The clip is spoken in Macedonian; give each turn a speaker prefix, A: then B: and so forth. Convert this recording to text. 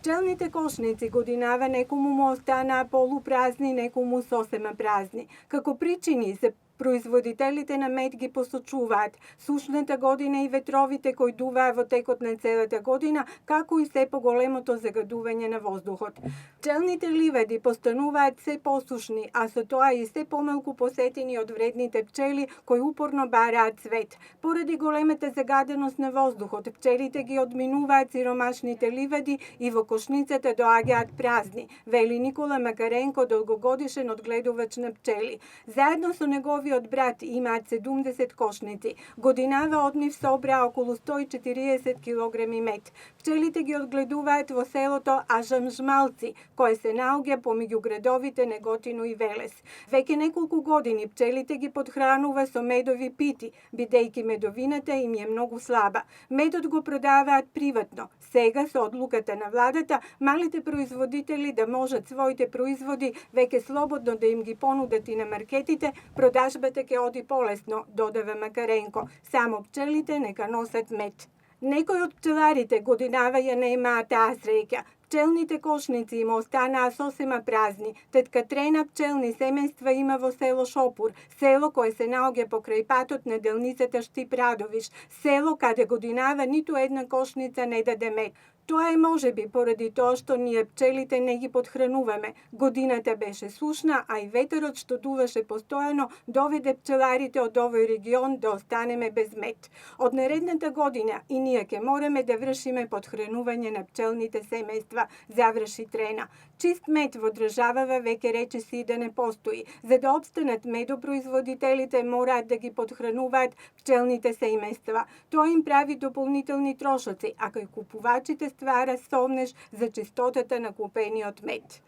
A: Пчелните кошници годинава некому му останаа полупразни, некому сосема празни. Како причини се производителите на мед ги посочуваат сушната година и ветровите кои дуваа во текот на целата година, како и се поголемото загадување на воздухот. Пчелните ливади постануваат се посушни, а со тоа и се помалку посетени од вредните пчели кои упорно бараат цвет. Поради големата загаденост на воздухот, пчелите ги одминуваат сиромашните ливади и во кошницата доаѓаат празни, вели Никола Макаренко, долгогодишен одгледувач на пчели. Заедно со неговиот брат имаат 70 кошници. Годинава од нив собраа околу 140 килограми мед. Пчелите ги одгледуваат во селото Ажамжмалци, кое се наоѓа помеѓу градовите Неготино и Велес. Веќе неколку години пчелите ги подхранува со медови пити, бидејќи медовината им е многу слаба. Медот го продаваат приватно. Сега, со одлуката на владата, малите производители да можат своите производи веќе слободно да им ги понудат и на маркетите, продажбата ќе оди полесно, додава Макаренко. Само пчелите нека носат мед. Некои од пчеларите годинава ја немаа таа среќа. Пчелните кошници им останаа сосема празни. Тетка Трена пчелни семејства има во село Шопур, село кое се наоѓа покрај патот на делницата Штип-Радовиш, село каде годинава ниту една кошница не даде мед. Тоа е можеби поради тоа што ние пчелите не ги подхрануваме. Годината беше сушна, а и ветерот што дуваше постојано доведе пчеларите од овој регион да останеме без мед. Од наредната година и ние ќе мораме да вршиме подхранување на пчелните семејства, заврши Трена. Чист мед во државава веќе речиси и да не постои. За да опстанат медопроизводителите мораат да ги подхрануваат пчелните семејства. Тоа им прави дополнителни трошоци, а кај купувачите ствара сомнеш за чистотата на купениот мед.